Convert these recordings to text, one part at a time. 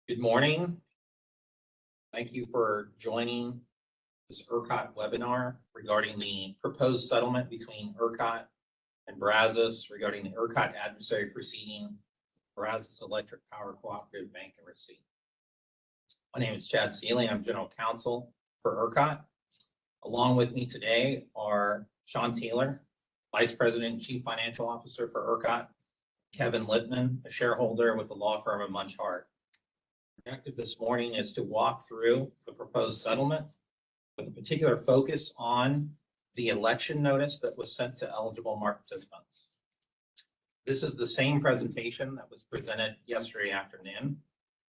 Good morning. Thank you for joining this ERCOT webinar regarding the proposed settlement between ERCOT and Brazos regarding the ERCOT adversary proceeding, Brazos Electric Power Cooperative Bankruptcy. My name is Chad Sealy. I'm General Counsel for ERCOT. Along with me today are Sean Taylor, Vice President and Chief Financial Officer for ERCOT, Kevin Littman, a shareholder with the law firm of Munch Hart. The objective this morning is to walk through the proposed settlement with a particular focus on the election notice that was sent to eligible market participants. This is the same presentation that was presented yesterday afternoon.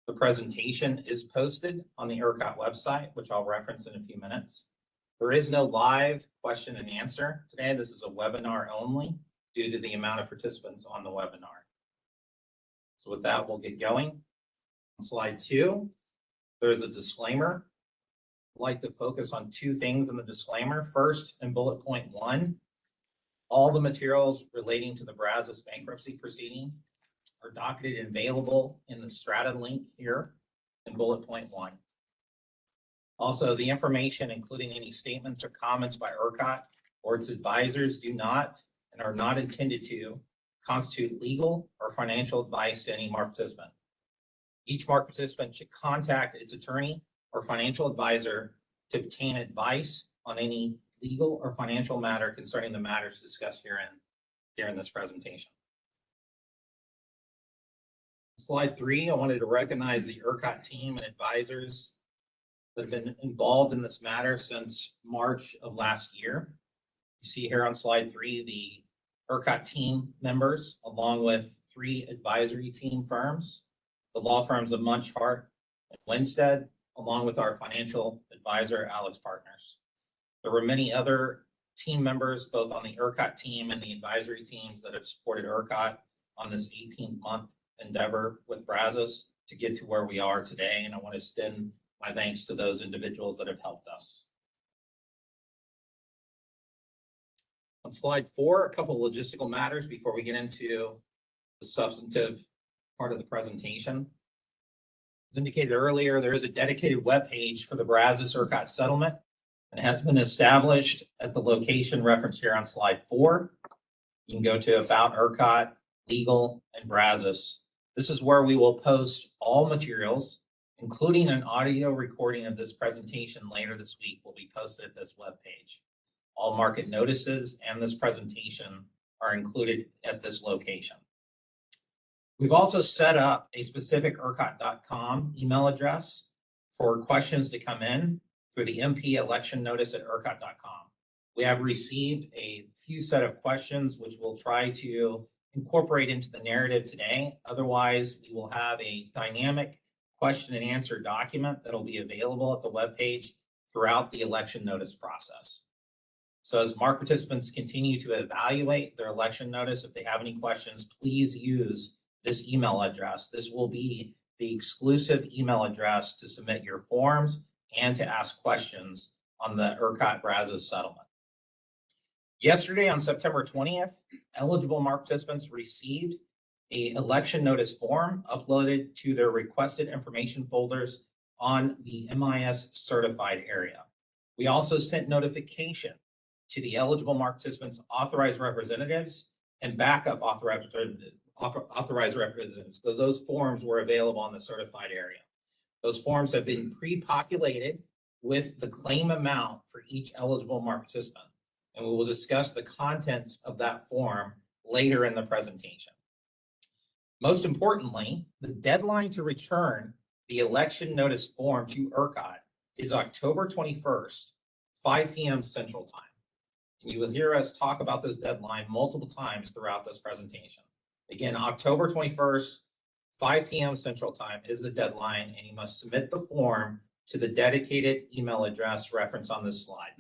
The presentation is posted on the ERCOT website, which I'll reference in a few minutes. There is no live question and answer today. This is a webinar only due to the amount of participants on the webinar. So with that, we'll get going. Slide 2, there is a disclaimer. I'd like to focus on two things in the disclaimer. First, in bullet point 1, all the materials relating to the Brazos bankruptcy proceeding are docketed and available in the Strata link here in bullet point 1. Also, the information, including any statements or comments by ERCOT or its advisors, do not and are not intended to constitute legal or financial advice to any market participant. Each market participant should contact its attorney or financial advisor to obtain advice on any legal or financial matter concerning the matters discussed during this presentation. Slide 3, I wanted to recognize the ERCOT team and advisors that have been involved in this matter since March of last year. You see here on slide 3, the ERCOT team members, along with 3 advisory team firms, the law firms of Munch Hart and Winstead, along with our financial advisor, Alex Partners. There were many other team members, both on the ERCOT team and the advisory teams that have supported ERCOT on this 18-month endeavor with Brazos to get to where we are today. And I want to extend my thanks to those individuals that have helped us. On slide 4, a couple of logistical matters before we get into the substantive part of the presentation. As indicated earlier, there is a dedicated web page for the Brazos ERCOT settlement and has been established at the location referenced here on slide 4. You can go to About ERCOT, Legal, and Brazos. This is where we will post all materials, including an audio recording of this presentation later this week will be posted at this web page. All market notices and this presentation are included at this location. We've also set up a specific ERCOT.com email address for questions to come in through the MP election notice at ERCOT.com. We have received a few set of questions which we'll try to incorporate into the narrative today. Otherwise, we will have a dynamic question and answer document that'll be available at the webpage throughout the election notice process. So as market participants continue to evaluate their election notice, if they have any questions, please use this email address. This will be the exclusive email address to submit your forms and to ask questions on the ERCOT Brazos settlement. Yesterday on September 20th, eligible market participants received an election notice form uploaded to their requested information folders on the MIS certified area. We also sent notification to the eligible market participants, authorized representatives, and backup authorized representatives. So those forms were available on the certified area. Those forms have been pre-populated with the claim amount for each eligible market participant. And we will discuss the contents of that form later in the presentation. Most importantly, the deadline to return the election notice form to ERCOT is October 21st, 5 p.m. Central Time. And you will hear us talk about this deadline multiple times throughout this presentation. Again, October 21st, 5 p.m. Central Time is the deadline, and you must submit the form to the dedicated email address referenced on this slide.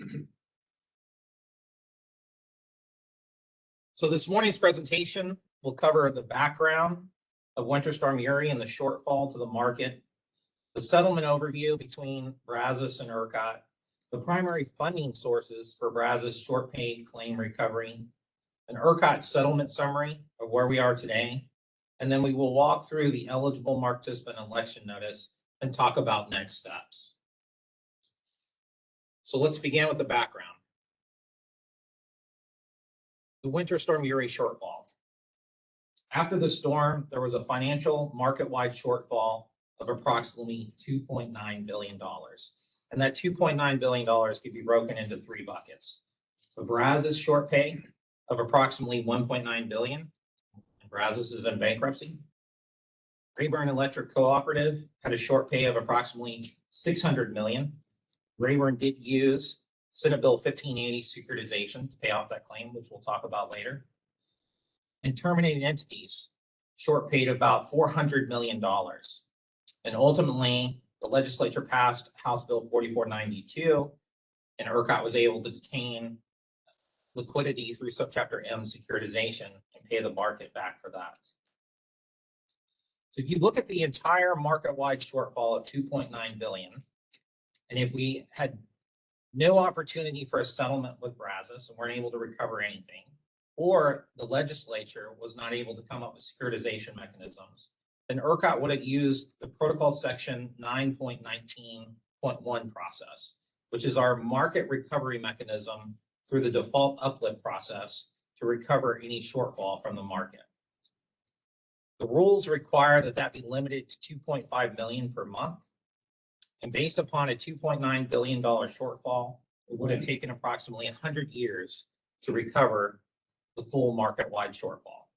So this morning's presentation will cover the background of Winter Storm Uri and the shortfall to the market, the settlement overview between Brazos and ERCOT, the primary funding sources for Brazos short pay claim recovery, an ERCOT settlement summary of where we are today, And then we will walk through the eligible market participant election notice and talk about next steps. So let's begin with the background. The Winter Storm Uri shortfall. After the storm, there was a financial market-wide shortfall of approximately $2.9 billion. And that $2.9 billion could be broken into three buckets. The Brazos short pay of approximately $1.9 billion. And Brazos is in bankruptcy. Rayburn Electric Cooperative had a short pay of approximately $600 million. Rayburn did use Senate Bill 1580 securitization to pay off that claim, which we'll talk about later. And terminated entities short paid about $400 million. And ultimately, the legislature passed House Bill 4492, and ERCOT was able to detain liquidity through Subchapter M securitization and pay the market back for that. So if you look at the entire market-wide shortfall of $2.9 billion, and if we had no opportunity for a settlement with Brazos and weren't able to recover anything, or the legislature was not able to come up with securitization mechanisms, then ERCOT would have used the protocol section 9.19.1 process, which is our market recovery mechanism through the default uplift process to recover any shortfall from the market. The rules require that that be limited to $2.5 million per month. And based upon a $2.9 billion shortfall, it would have taken approximately 100 years to recover the full market-wide shortfall.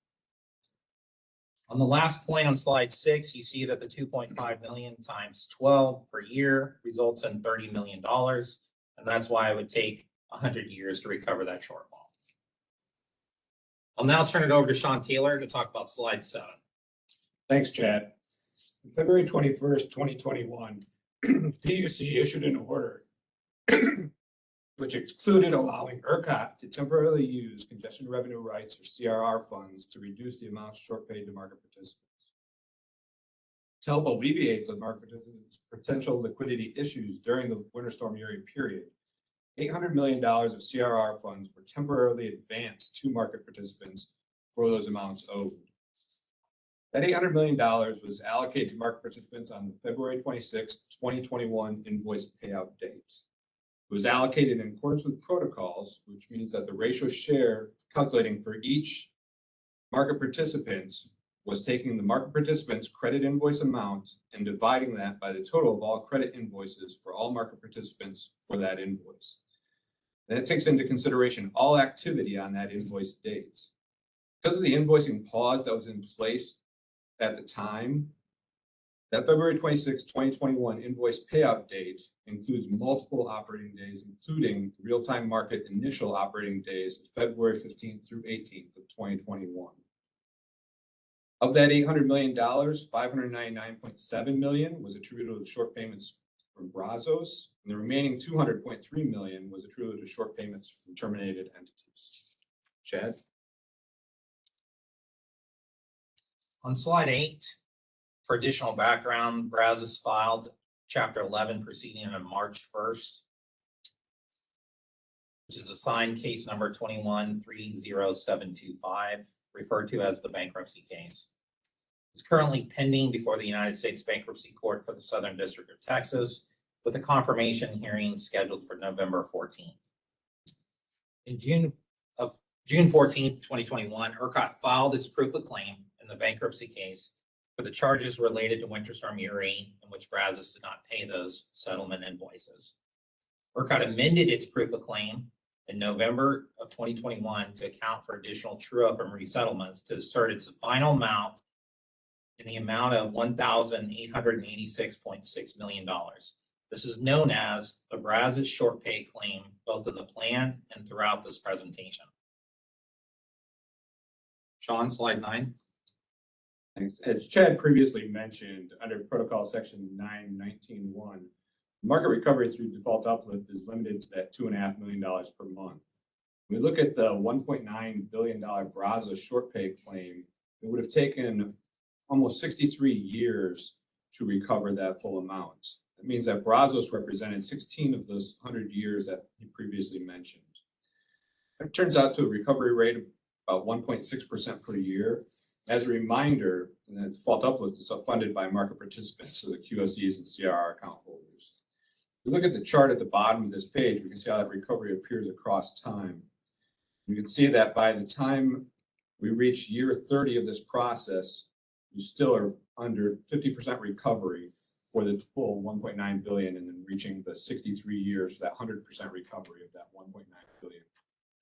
On the last point on slide 6, you see that the 2.5 million times 12 per year results in $30 million. And that's why it would take 100 years to recover that shortfall. I'll now turn it over to Sean Taylor to talk about slide 7. Thanks, Chad. On February 21st, 2021, PUC issued an order which excluded allowing ERCOT to temporarily use congestion revenue rights or CRR funds to reduce the amounts short paid to market participants. To help alleviate the market participants' potential liquidity issues during the Winter Storm Uri period, $800 million of CRR funds were temporarily advanced to market participants for those amounts owed. That $800 million was allocated to market participants on the February 26, 2021 invoice payout date. It was allocated in accordance with protocols, which means that the ratio share calculating for each market participant was taking the market participant's credit invoice amount and dividing that by the total of all credit invoices for all market participants for that invoice. Then it takes into consideration all activity on that invoice date. Because of the invoicing pause that was in place at the time, that February 26, 2021 invoice payout date includes multiple operating days, including real-time market initial operating days of February 15th through 18th of 2021. Of that $800 million, $599.7 million was attributable to short payments from Brazos, and the remaining $200.3 million was attributable to short payments from terminated entities. Chad? On slide 8, for additional background, Brazos filed Chapter 11 proceeding on March 1st, which is assigned case number 2130725, referred to as the bankruptcy case. It's currently pending before the United States Bankruptcy Court for the Southern District of Texas, with a confirmation hearing scheduled for November 14th. In June 14th, 2021, ERCOT filed its proof of claim in the bankruptcy case for the charges related to Winter Storm Uri, in which Brazos did not pay those settlement invoices. ERCOT amended its proof of claim in November of 2021 to account for additional true-up and resettlements to assert its final amount in the amount of $1,886.6 million. This is known as the Brazos short pay claim, both in the plan and throughout this presentation. Sean, slide 9. Thanks. As Chad previously mentioned, under Protocol Section 9.19.1, market recovery through default uplift is limited to that $2.5 million per month. When we look at the $1.9 billion Brazos short pay claim, it would have taken almost 63 years to recover that full amount. That means that Brazos represented 16 of those 100 years that he previously mentioned. It turns out to a recovery rate of about 1.6% per year. As a reminder, the default uplift is funded by market participants, so the QSEs and CRR account holders. If you look at the chart at the bottom of this page, we can see how that recovery appears across time. You can see that by the time we reach year 30 of this process, you still are under 50% recovery for the full 1.9 billion, and then reaching the 63 years, that 100% recovery of that 1.9 billion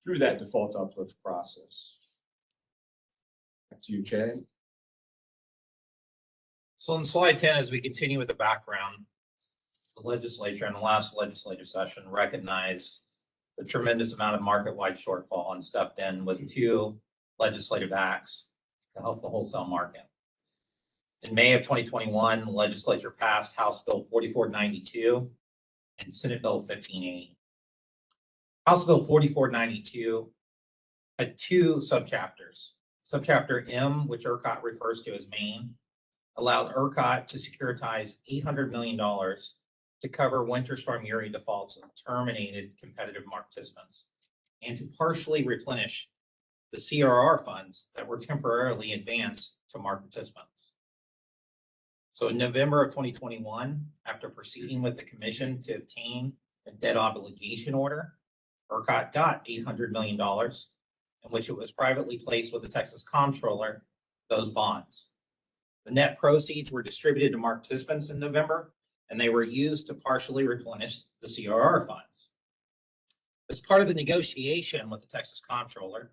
through that default uplift process. Back to you, Chad. So on slide 10, as we continue with the background, the legislature in the last legislative session recognized the tremendous amount of market-wide shortfall and stepped in with 2 legislative acts to help the wholesale market. In May of 2021, the legislature passed House Bill 4492 and Senate Bill 1580. House Bill 4492 had 2 subchapters. Subchapter M, which ERCOT refers to as Maine, allowed ERCOT to securitize $800 million to cover Winter Storm Uri defaults of terminated competitive market participants and to partially replenish the CRR funds that were temporarily advanced to market participants. So in November of 2021, after proceeding with the commission to obtain a debt obligation order, ERCOT got $800 million, in which it was privately placed with the Texas Comptroller, those bonds. The net proceeds were distributed to market participants in November, and they were used to partially replenish the CRR funds. As part of the negotiation with the Texas Comptroller,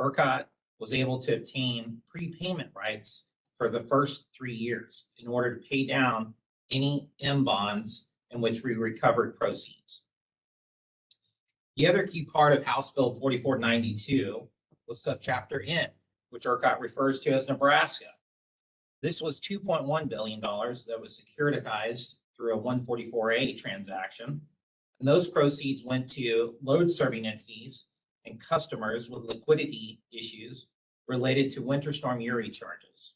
ERCOT was able to obtain prepayment rights for the first 3 years in order to pay down any M bonds in which we recovered proceeds. The other key part of House Bill 4492 was subchapter N, which ERCOT refers to as Nebraska. This was $2.1 billion that was securitized through a 144A transaction, and those proceeds went to load-serving entities and customers with liquidity issues related to Winter Storm Uri charges.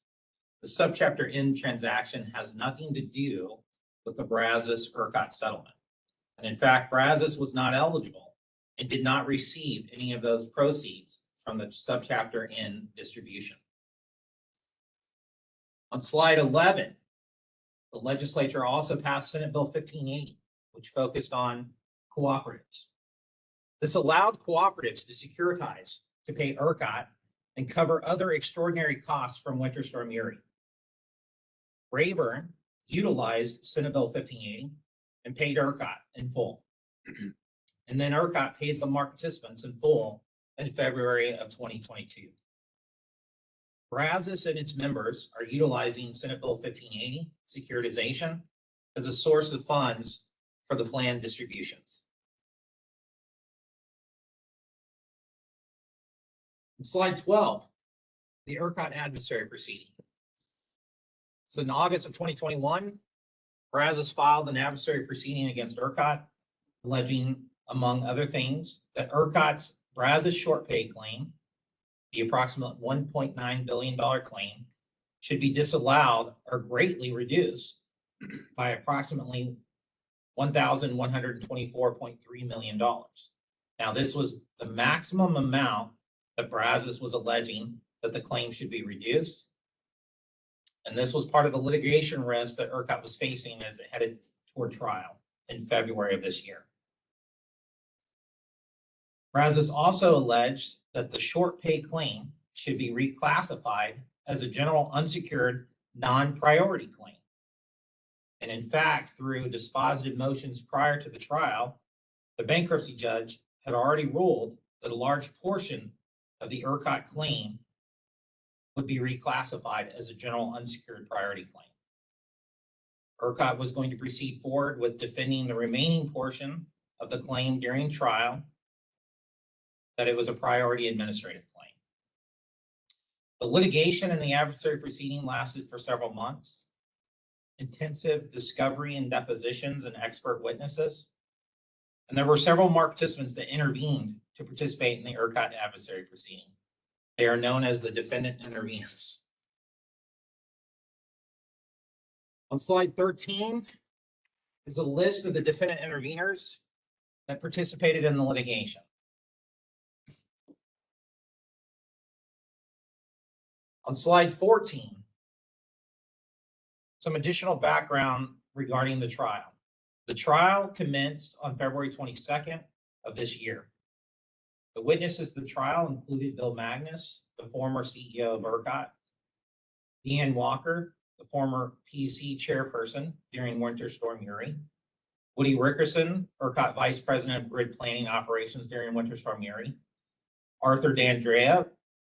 The subchapter N transaction has nothing to do with the Brazos ERCOT settlement. And in fact, Brazos was not eligible and did not receive any of those proceeds from the subchapter N distribution. On slide 11, the legislature also passed Senate Bill 1580, which focused on cooperatives. This allowed cooperatives to securitize to pay ERCOT and cover other extraordinary costs from Winter Storm Uri. Rayburn utilized Senate Bill 1580 and paid ERCOT in full. And then ERCOT paid the market participants in full in February of 2022. Brazos and its members are utilizing Senate Bill 1580 securitization as a source of funds for the planned distributions. In slide 12, the ERCOT adversary proceeding. So in August of 2021, Brazos filed an adversary proceeding against ERCOT, alleging, among other things, that ERCOT's Brazos short pay claim, the approximate $1.9 billion claim, should be disallowed or greatly reduced by approximately $1,124.3 million. Now, this was the maximum amount that Brazos was alleging that the claim should be reduced. And this was part of the litigation risk that ERCOT was facing as it headed toward trial in February of this year. Brazos also alleged that the short pay claim should be reclassified as a general unsecured non-priority claim. And in fact, through dispositive motions prior to the trial, the bankruptcy judge had already ruled that a large portion of the ERCOT claim would be reclassified as a general unsecured priority claim. ERCOT was going to proceed forward with defending the remaining portion of the claim during trial, that it was a priority administrative claim. The litigation and the adversary proceeding lasted for several months. Intensive discovery and depositions and expert witnesses. And there were several market participants that intervened to participate in the ERCOT adversary proceeding. They are known as the defendant interveners. On slide 13 is a list of the defendant interveners that participated in the litigation. On slide 14, some additional background regarding the trial. The trial commenced on February 22nd of this year. The witnesses to the trial included Bill Magnus, the former CEO of ERCOT, Deanne Walker, the former PUC chairperson during Winter Storm Uri, Woody Rickerson, ERCOT Vice President of Grid Planning Operations during Winter Storm Uri, Arthur D'Andrea,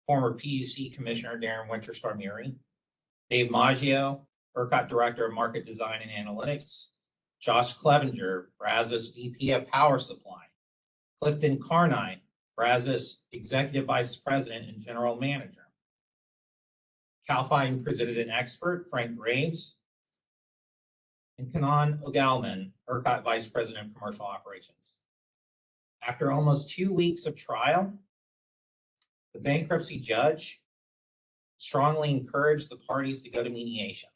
former PUC Commissioner during Winter Storm Uri, Dave Maggio, ERCOT Director of Market Design and Analytics, Josh Clevenger, Brazos VP of Power Supply, Clifton Carnine, Brazos Executive Vice President and General Manager. Calpine presented an expert, Frank Graves, and Kanan Ogalman, ERCOT Vice President of Commercial Operations. After almost 2 weeks of trial, the bankruptcy judge strongly encouraged the parties to go to mediation.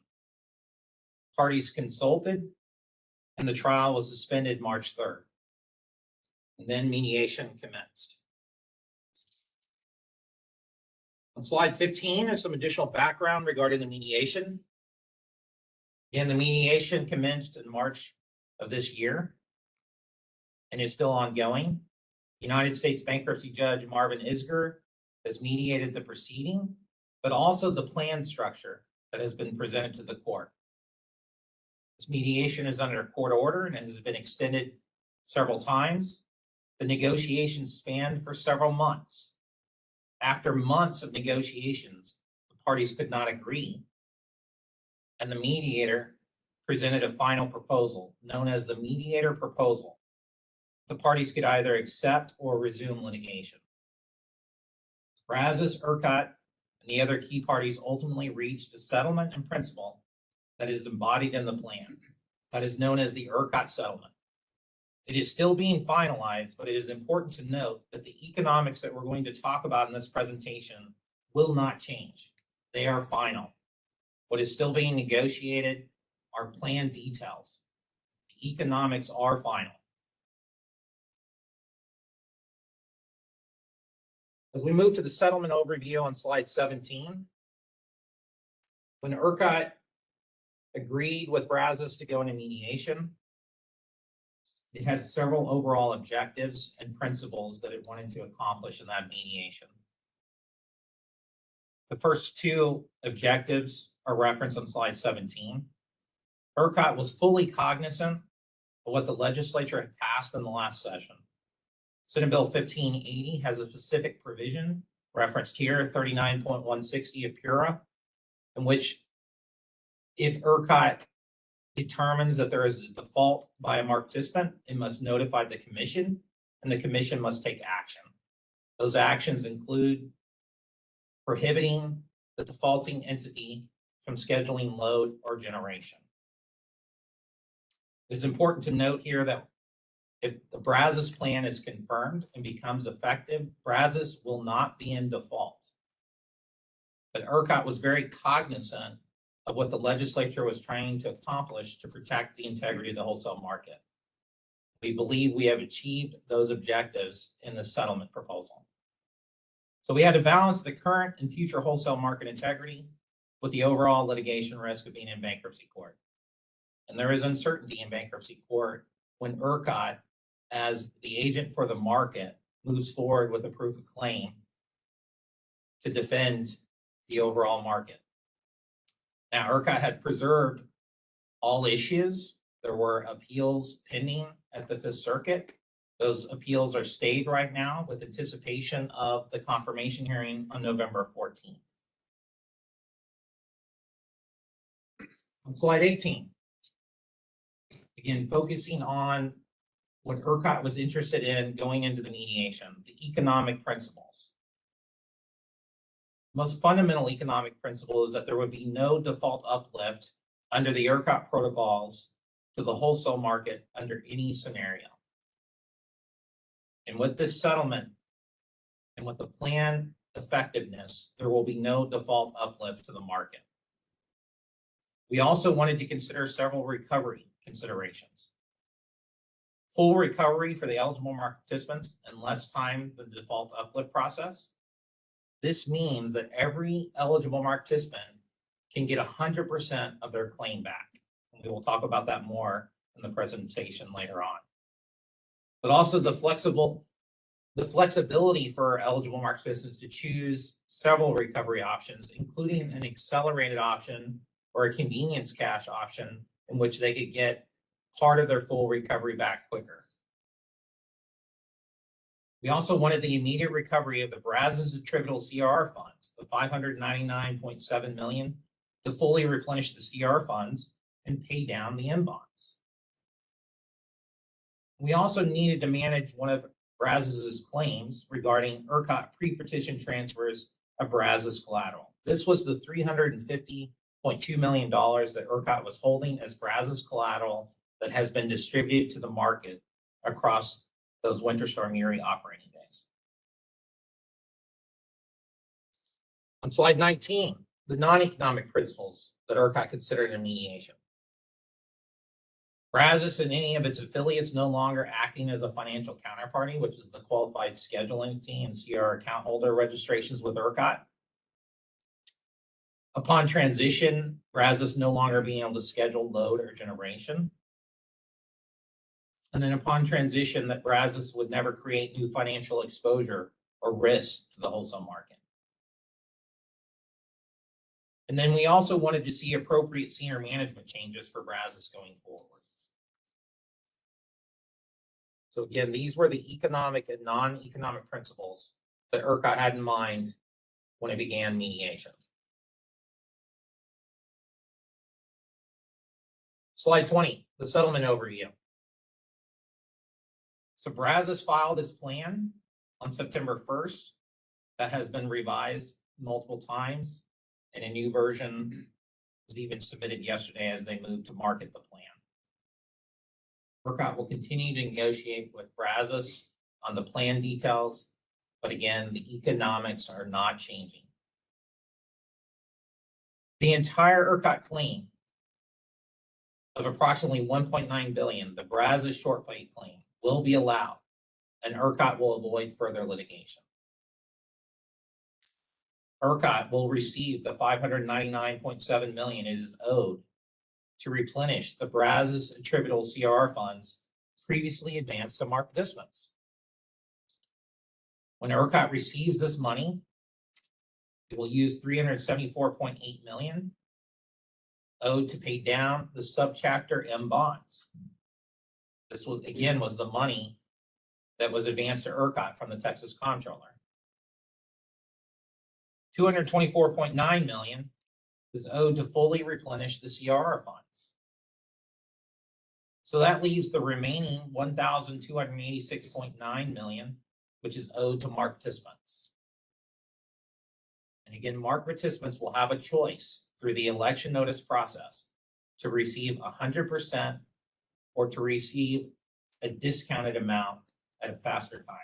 Parties consulted, and the trial was suspended March 3rd. And then mediation commenced. On slide 15 is some additional background regarding the mediation. Again, the mediation commenced in March of this year and is still ongoing. United States Bankruptcy Judge Marvin Isger has mediated the proceeding, but also the plan structure that has been presented to the court. This mediation is under a court order and has been extended several times. The negotiations spanned for several months. After months of negotiations, the parties could not agree, and the mediator presented a final proposal known as the mediator proposal. The parties could either accept or resume litigation. Brazos, ERCOT, and the other key parties ultimately reached a settlement in principle that is embodied in the plan, that is known as the ERCOT settlement. It is still being finalized, but it is important to note that the economics that we're going to talk about in this presentation will not change. They are final. What is still being negotiated are plan details. The economics are final. As we move to the settlement overview on slide 17, when ERCOT agreed with Brazos to go into mediation, it had several overall objectives and principles that it wanted to accomplish in that mediation. The first two objectives are referenced on slide 17. ERCOT was fully cognizant of what the legislature had passed in the last session. Senate Bill 1580 has a specific provision referenced here, 39.160 of PURA, in which if ERCOT determines that there is a default by a marked participant, it must notify the commission, and the commission must take action. Those actions include prohibiting the defaulting entity from scheduling load or generation. It's important to note here that if the Brazos plan is confirmed and becomes effective, Brazos will not be in default. But ERCOT was very cognizant of what the legislature was trying to accomplish to protect the integrity of the wholesale market. We believe we have achieved those objectives in the settlement proposal. So we had to balance the current and future wholesale market integrity with the overall litigation risk of being in bankruptcy court. And there is uncertainty in bankruptcy court when ERCOT, as the agent for the market, moves forward with a proof of claim to defend the overall market. Now, ERCOT had preserved all issues. There were appeals pending at the Fifth Circuit. Those appeals are stayed right now with anticipation of the confirmation hearing on November 14th. On slide 18, again, focusing on what ERCOT was interested in going into the mediation, the economic principles. Most fundamental economic principle is that there would be no default uplift under the ERCOT protocols to the wholesale market under any scenario. And with this settlement and with the plan effectiveness, there will be no default uplift to the market. We also wanted to consider several recovery considerations. Full recovery for the eligible market participants in less time than the default uplift process. This means that every eligible market participant can get 100% of their claim back. And we will talk about that more in the presentation later on. But also the flexibility for eligible market participants to choose several recovery options, including an accelerated option or a convenience cash option in which they could get part of their full recovery back quicker. We also wanted the immediate recovery of the Brazos attributable CRR funds, the $599.7 million, to fully replenish the CR funds and pay down the M bonds. We also needed to manage one of Brazos's claims regarding ERCOT pre-petition transfers of Brazos collateral. This was the $350.2 million that ERCOT was holding as Brazos collateral that has been distributed to the market across those Winter Storm Uri operating days. On slide 19, the non-economic principles that ERCOT considered in mediation. Brazos and any of its affiliates no longer acting as a financial counterparty, which is the qualified scheduling entity and CR account holder registrations with ERCOT. Upon transition, Brazos no longer being able to schedule load or generation. And then upon transition, that Brazos would never create new financial exposure or risk to the wholesale market. And then we also wanted to see appropriate senior management changes for Brazos going forward. So again, these were the economic and non-economic principles that ERCOT had in mind when it began mediation. Slide 20, the settlement overview. So Brazos filed its plan on September 1st. That has been revised multiple times, and a new version was even submitted yesterday as they moved to market the plan. ERCOT will continue to negotiate with Brazos on the plan details, but again, the economics are not changing. The entire ERCOT claim of approximately $1.9 billion, the Brazos short pay claim, will be allowed, and ERCOT will avoid further litigation. ERCOT will receive the $599.7 million it is owed to replenish the Brazos attributable CRR funds previously advanced to market participants. When ERCOT receives this money, it will use $374.8 million owed to pay down the subchapter M bonds. This was, again, was the money that was advanced to ERCOT from the Texas Comptroller. $224.9 million is owed to fully replenish the CRR funds. So that leaves the remaining $1,286.9 million, which is owed to market participants. And again, market participants will have a choice through the election notice process to receive 100% or to receive a discounted amount at a faster time.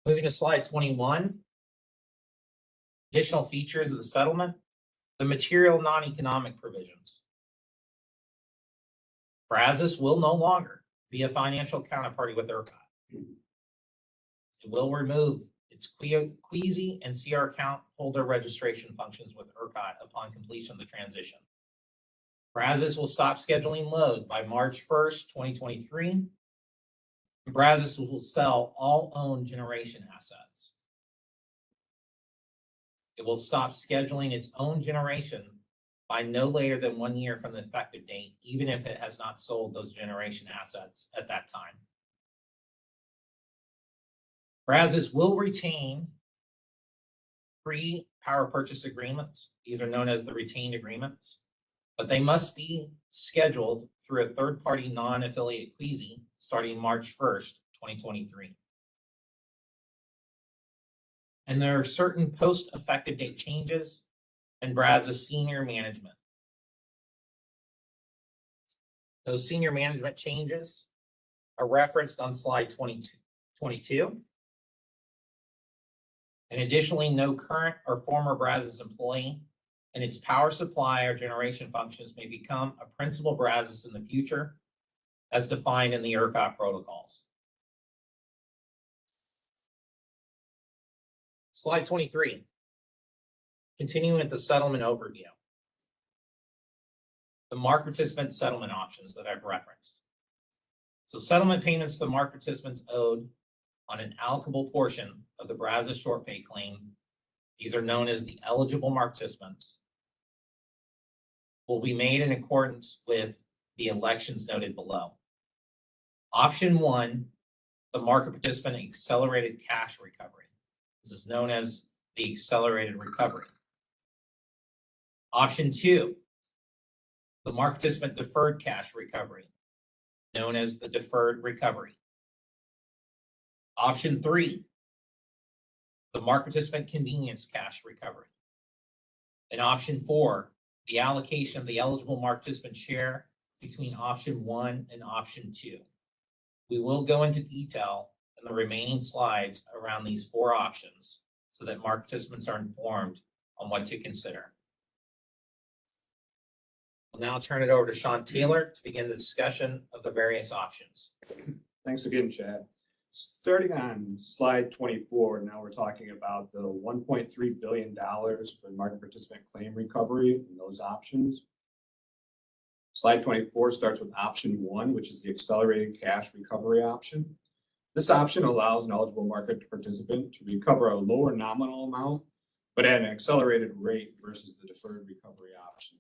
Moving to slide 21, additional features of the settlement, the material non-economic provisions. Brazos will no longer be a financial counterparty with ERCOT. It will remove its queasy and CR account holder registration functions with ERCOT upon completion of the transition. Brazos will stop scheduling load by March 1st, 2023. Brazos will sell all owned generation assets. It will stop scheduling its own generation by no later than 1 year from the effective date, even if it has not sold those generation assets at that time. Brazos will retain pre-power purchase agreements. These are known as the retained agreements, but they must be scheduled through a third-party non-affiliate queasy starting March 1st, 2023. And there are certain post-effective date changes in Brazos senior management. Those senior management changes are referenced on slide 22. And additionally, no current or former Brazos employee and its power supply or generation functions may become a principal Brazos in the future as defined in the ERCOT protocols. Slide 23. Continuing with the settlement overview. The market participant settlement options that I've referenced. So settlement payments to the market participants owed on an allocable portion of the Brazos short pay claim, these are known as the eligible market participants, will be made in accordance with the elections noted below. Option 1, the market participant accelerated cash recovery. This is known as the accelerated recovery. Option 2, the market participant deferred cash recovery, known as the deferred recovery. Option 3, the market participant convenience cash recovery. And option 4, the allocation of the eligible market participant share between option 1 and option 2. We will go into detail in the remaining slides around these 4 options so that market participants are informed on what to consider. I'll now turn it over to Sean Taylor to begin the discussion of the various options. Thanks again, Chad. Starting on slide 24, now we're talking about the $1.3 billion for market participant claim recovery and those options. Slide 24 starts with option 1, which is the accelerated cash recovery option. This option allows an eligible market participant to recover a lower nominal amount, but at an accelerated rate versus the deferred recovery option.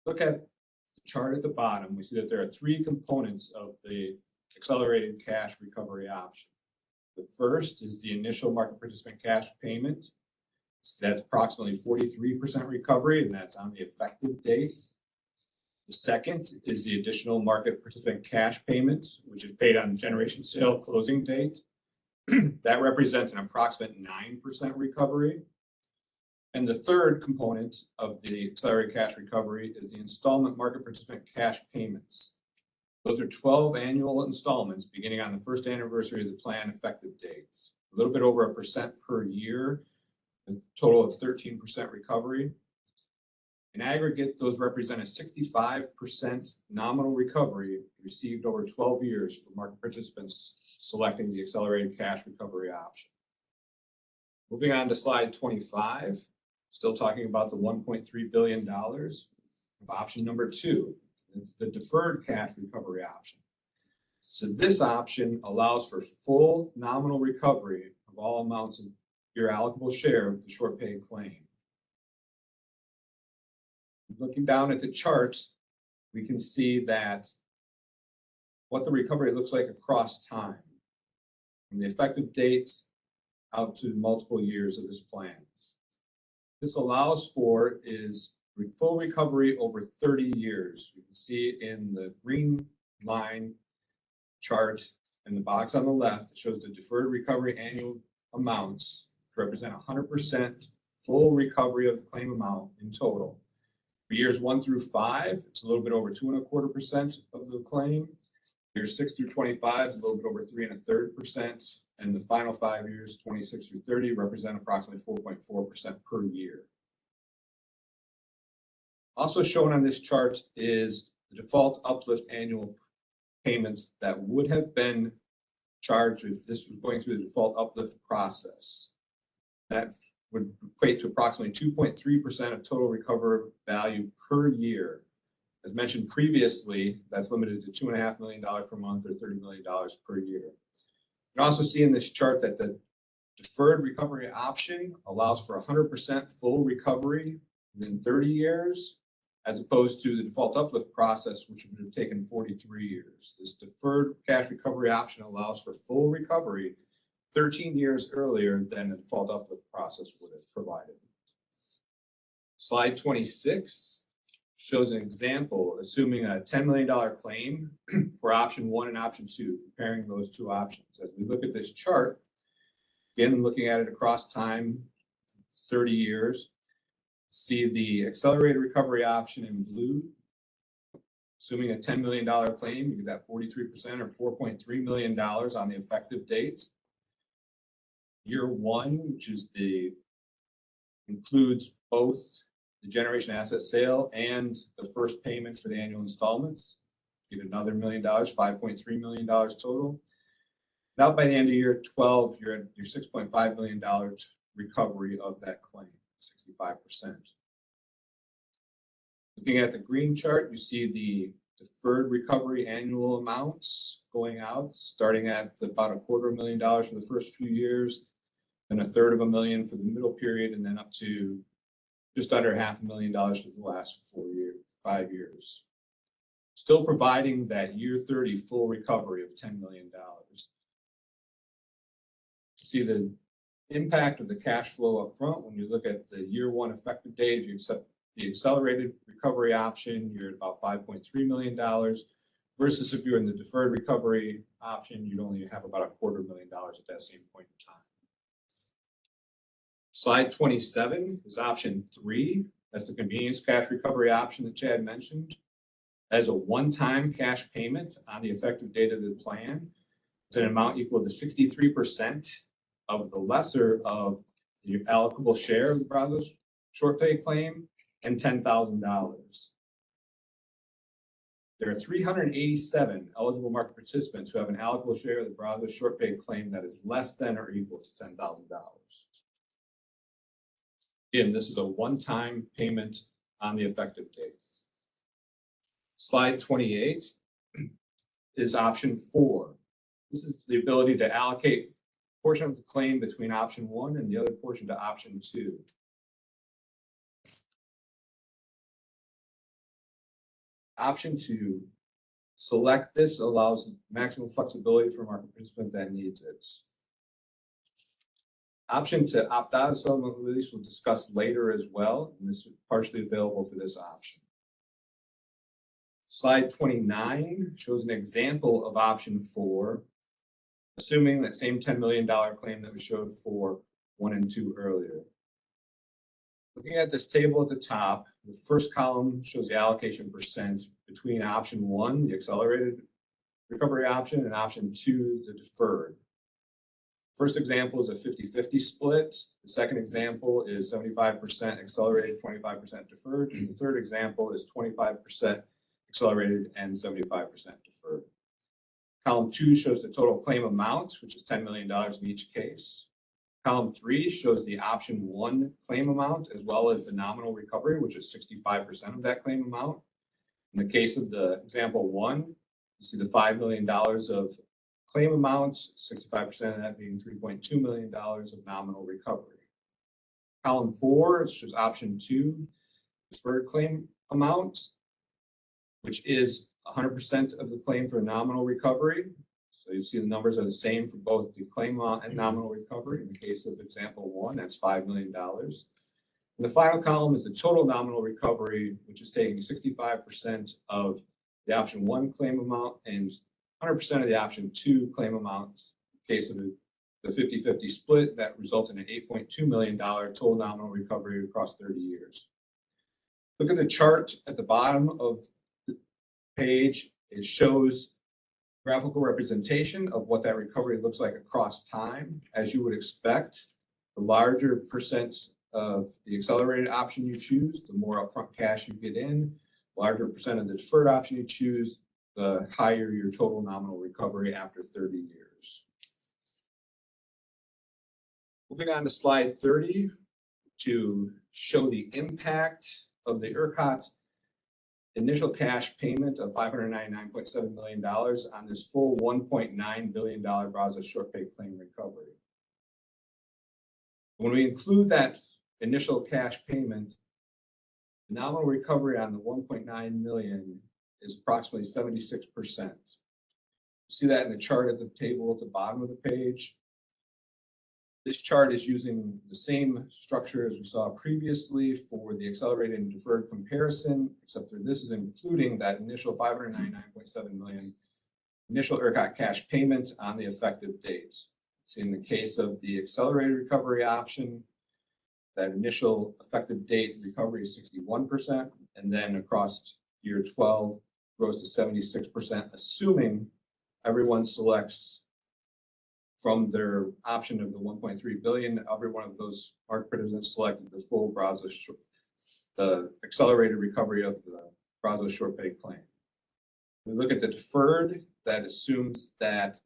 Look at the chart at the bottom. We see that there are 3 components of the accelerated cash recovery option. The first is the initial market participant cash payment. So that's approximately 43% recovery, and that's on the effective date. The second is the additional market participant cash payment, which is paid on generation sale closing date. That represents an approximate 9% recovery. And the third component of the accelerated cash recovery is the installment market participant cash payments. Those are 12 annual installments beginning on the first anniversary of the plan effective dates. A little bit over 1% per year, a total of 13% recovery. In aggregate, those represent a 65% nominal recovery received over 12 years for market participants selecting the accelerated cash recovery option. Moving on to slide 25, still talking about the $1.3 billion of option number 2. It's the deferred cash recovery option. So this option allows for full nominal recovery of all amounts of your allocable share of the short pay claim. Looking down at the charts, we can see that what the recovery looks like across time, from the effective date out to multiple years of this plan. This allows for is full recovery over 30 years. You can see in the green line chart in the box on the left, it shows the deferred recovery annual amounts, which represent 100% full recovery of the claim amount in total. For years 1 through 5, it's a little bit over 2.25% of the claim. Years 6 through 25, a little bit over 3.33%. And the final 5 years, 26 through 30, represent approximately 4.4% per year. Also shown on this chart is the default uplift annual payments that would have been charged if this was going through the default uplift process. That would equate to approximately 2.3% of total recovery value per year. As mentioned previously, that's limited to $2.5 million per month or $30 million per year. You can also see in this chart that the deferred recovery option allows for 100% full recovery within 30 years, as opposed to the default uplift process, which would have taken 43 years. This deferred cash recovery option allows for full recovery 13 years earlier than the default uplift process would have provided. Slide 26 shows an example, assuming a $10 million claim for option 1 and option 2, comparing those 2 options. As we look at this chart, again, looking at it across time, 30 years, see the accelerated recovery option in blue. Assuming a $10 million claim, you get that 43% or $4.3 million on the effective date. Year 1, which is includes both the generation asset sale and the first payment for the annual installments. Get another $1 million, $5.3 million total. Now, by the end of year 12, you're at your $6.5 million recovery of that claim, 65%. Looking at the green chart, you see the deferred recovery annual amounts going out, starting at about $250,000 for the first few years, then $350,000 for the middle period, and then up to just under $500,000 for the last 5 years. Still providing that year 30 full recovery of $10 million. See the impact of the cash flow up front when you look at the year 1 effective date. If you accept the accelerated recovery option, you're at about $5.3 million, versus if you're in the deferred recovery option, you'd only have about $250,000 at that same point in time. Slide 27 is option 3. That's the convenience cash recovery option that Chad mentioned. As a one-time cash payment on the effective date of the plan, it's an amount equal to 63% of the lesser of the allocable share of the Brazos short pay claim and $10,000. There are 387 eligible market participants who have an allocable share of the Brazos short pay claim that is less than or equal to $10,000. Again, this is a one-time payment on the effective date. Slide 28 is option 4. This is the ability to allocate a portion of the claim between option 1 and the other portion to option 2. Option 2, select this allows maximum flexibility for market participant that needs it. Option to opt out of settlement release we'll discuss later as well, and this is partially available for this option. Slide 29 shows an example of option 4, assuming that same $10 million claim that we showed for 1 and 2 earlier. Looking at this table at the top, the first column shows the allocation percent between option 1, the accelerated recovery option, and option 2, the deferred. First example is a 50-50 split. The second example is 75% accelerated, 25% deferred. And the third example is 25% accelerated and 75% deferred. Column 2 shows the total claim amount, which is $10 million in each case. Column 3 shows the option 1 claim amount, as well as the nominal recovery, which is 65% of that claim amount. In the case of the example 1, you see the $5 million of claim amount, 65% of that being $3.2 million of nominal recovery. Column 4 shows option 2, deferred claim amount, which is 100% of the claim for nominal recovery. So you see the numbers are the same for both the claim amount and nominal recovery. In the case of example 1, that's $5 million. And the final column is the total nominal recovery, which is taking 65% of the option 1 claim amount and 100% of the option 2 claim amount. In case of the 50-50 split, that results in an $8.2 million total nominal recovery across 30 years. Look at the chart at the bottom of the page. It shows graphical representation of what that recovery looks like across time. As you would expect, the larger percent of the accelerated option you choose, the more upfront cash you get in. Larger percent of the deferred option you choose, the higher your total nominal recovery after 30 years. Moving on to slide 30 to show the impact of the ERCOT initial cash payment of $599.7 million on this full $1.9 billion Brazos short pay claim recovery. When we include that initial cash payment, the nominal recovery on the $1.9 million is approximately 76%. You see that in the chart at the table at the bottom of the page. This chart is using the same structure as we saw previously for the accelerated and deferred comparison, except that this is including that initial $599.7 million initial ERCOT cash payment on the effective dates. So in the case of the accelerated recovery option, that initial effective date recovery is 61%, and then across year 12 grows to 76%, assuming everyone selects from their option of the 1.3 billion, every one of those market participants selected the full Brazos, the accelerated recovery of the Brazos short pay claim. We look at the deferred, that assumes that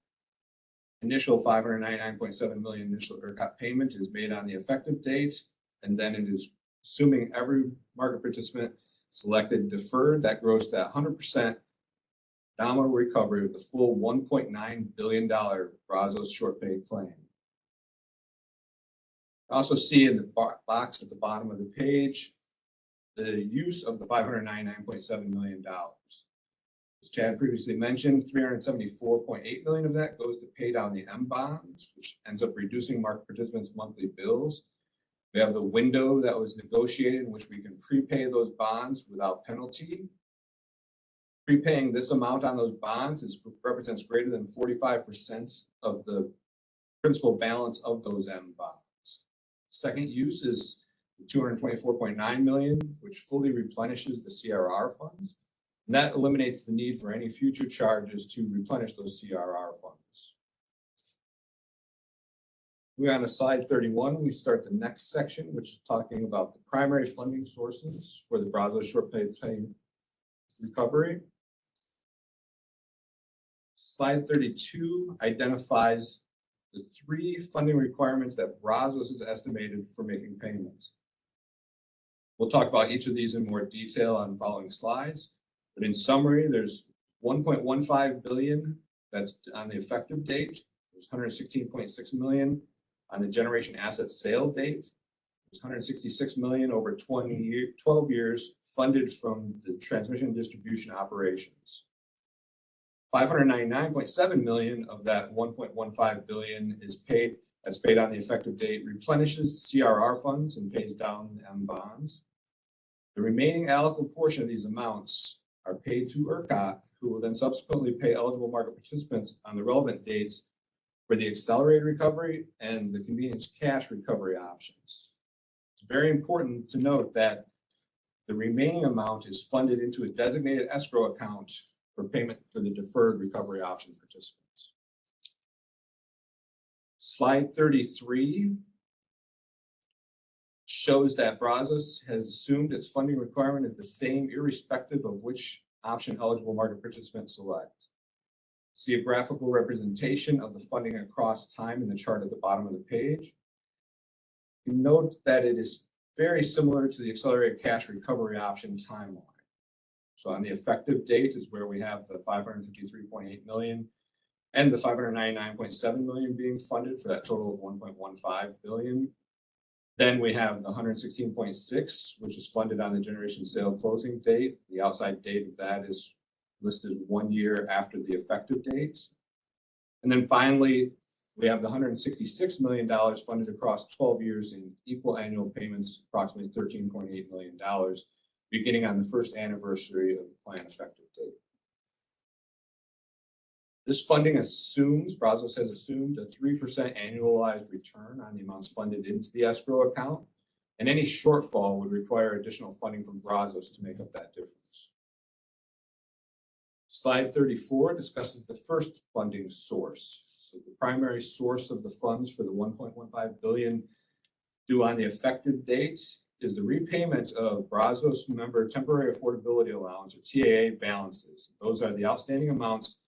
initial $599.7 million initial ERCOT payment is made on the effective date, and then it is assuming every market participant selected deferred, that grows to 100% nominal recovery of the full $1.9 billion Brazos short pay claim. Also see in the box at the bottom of the page, the use of the $599.7 million. As Chad previously mentioned, $374.8 million of that goes to pay down the M bonds, which ends up reducing market participants' monthly bills. We have the window that was negotiated in which we can prepay those bonds without penalty. Prepaying this amount on those bonds represents greater than 45% of the principal balance of those M bonds. Second use is $224.9 million, which fully replenishes the CRR funds. And that eliminates the need for any future charges to replenish those CRR funds. Moving on to slide 31, we start the next section, which is talking about the primary funding sources for the Brazos short pay claim recovery. Slide 32 identifies the three funding requirements that Brazos is estimated for making payments. We'll talk about each of these in more detail on following slides. But in summary, there's $1.15 billion that's on the effective date. There's $116.6 million on the generation asset sale date. There's $166 million over 12 years funded from the transmission and distribution operations. $599.7 million of that $1.15 billion is paid, that's paid on the effective date, replenishes CRR funds and pays down M bonds. The remaining allocable portion of these amounts are paid to ERCOT, who will then subsequently pay eligible market participants on the relevant dates for the accelerated recovery and the convenience cash recovery options. It's very important to note that the remaining amount is funded into a designated escrow account for payment for the deferred recovery option participants. Slide 33 shows that Brazos has assumed its funding requirement is the same irrespective of which option eligible market participants select. See a graphical representation of the funding across time in the chart at the bottom of the page. You note that it is very similar to the accelerated cash recovery option timeline. So on the effective date is where we have the $553.8 million and the $599.7 million being funded for that total of $1.15 billion. Then we have the 116.6, which is funded on the generation sale closing date. The outside date of that is listed 1 year after the effective date. And then finally, we have the $166 million funded across 12 years in equal annual payments, approximately $13.8 million, beginning on the first anniversary of the plan effective date. This funding assumes, Brazos has assumed a 3% annualized return on the amounts funded into the escrow account, and any shortfall would require additional funding from Brazos to make up that difference. Slide 34 discusses the first funding source. So the primary source of the funds for the $1.15 billion due on the effective date is the repayment of Brazos member temporary affordability allowance or TAA balances. Those are the outstanding amounts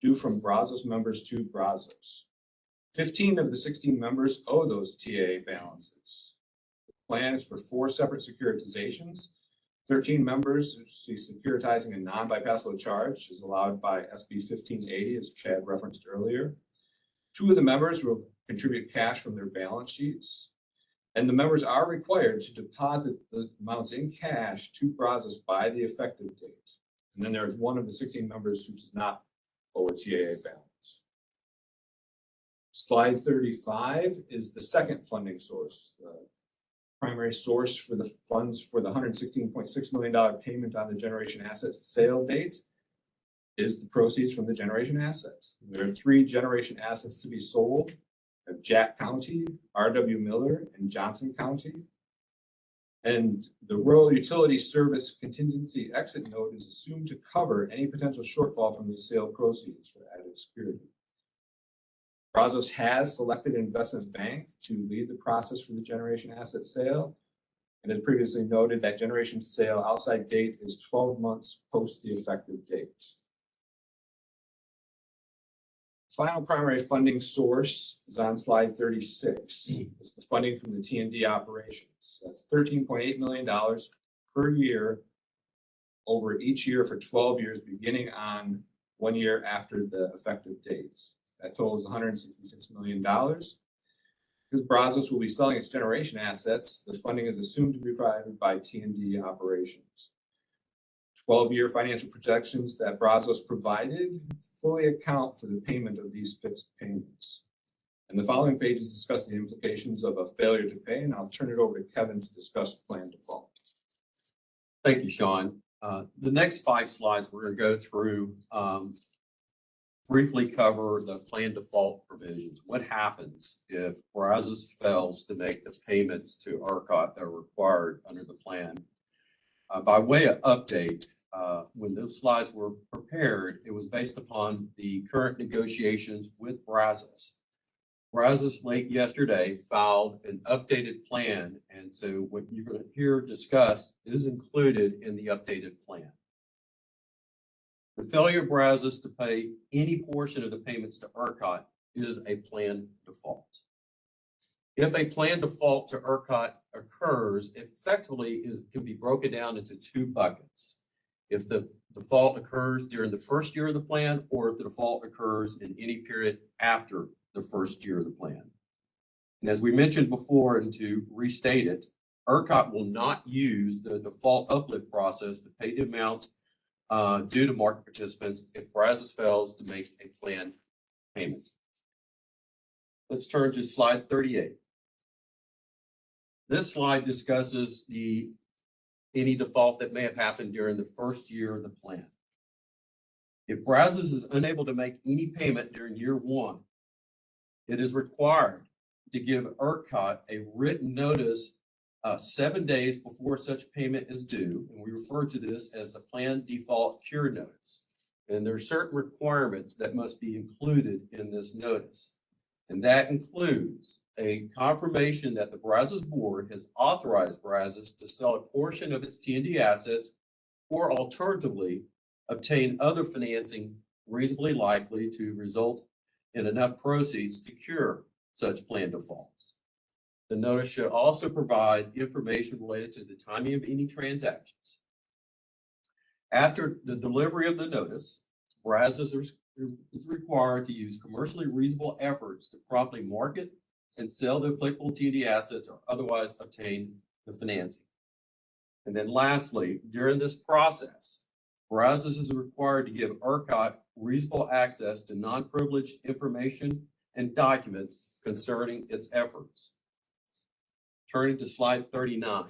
due from Brazos members to Brazos. 15 of the 16 members owe those TAA balances. The plan is for 4 separate securitizations. 13 members see securitizing a non-bypassable charge is allowed by SB 1580, as Chad referenced earlier. 2 of the members will contribute cash from their balance sheets. And the members are required to deposit the amounts in cash to Brazos by the effective date. And then there is 1 of the 16 members who does not owe a TAA balance. Slide 35 is the second funding source. The primary source for the funds for the $116.6 million payment on the generation assets sale date is the proceeds from the generation assets. There are 3 generation assets to be sold: Jack County, R.W. Miller, and Johnson County. And the Rural Utility Service contingency exit note is assumed to cover any potential shortfall from the sale proceeds for added security. Brazos has selected an investment bank to lead the process for the generation asset sale. And as previously noted, that generation sale outside date is 12 months post the effective date. Final primary funding source is on slide 36. It's the funding from the T&D operations. That's $13.8 million per year over each year for 12 years, beginning on 1 year after the effective dates. That total is $166 million. Because Brazos will be selling its generation assets, the funding is assumed to be provided by T&D operations. 12-year financial projections that Brazos provided fully account for the payment of these fixed payments. And the following pages discuss the implications of a failure to pay, and I'll turn it over to Kevin to discuss plan default. Thank you, Sean. The next 5 slides, we're going to go through, briefly cover the plan default provisions. What happens if Brazos fails to make the payments to ERCOT that are required under the plan? By way of update, when those slides were prepared, it was based upon the current negotiations with Brazos. Brazos late yesterday filed an updated plan, and so what you're going to hear discussed is included in the updated plan. The failure of Brazos to pay any portion of the payments to ERCOT is a plan default. If a plan default to ERCOT occurs, it effectively can be broken down into 2 buckets. If the default occurs during the first year of the plan, or if the default occurs in any period after the first year of the plan. And as we mentioned before, and to restate it, ERCOT will not use the default uplift process to pay the amounts due to market participants if Brazos fails to make a plan payment. Let's turn to slide 38. This slide discusses any default that may have happened during the first year of the plan. If Brazos is unable to make any payment during year 1, it is required to give ERCOT a written notice 7 days before such payment is due, and we refer to this as the plan default cure notice. And there are certain requirements that must be included in this notice, and that includes a confirmation that the Brazos board has authorized Brazos to sell a portion of its T&D assets, or alternatively, obtain other financing reasonably likely to result in enough proceeds to cure such plan defaults. The notice should also provide information related to the timing of any transactions. After the delivery of the notice, Brazos is required to use commercially reasonable efforts to promptly market and sell the applicable T&D assets or otherwise obtain the financing. And then lastly, during this process, Brazos is required to give ERCOT reasonable access to non-privileged information and documents concerning its efforts. Turning to slide 39.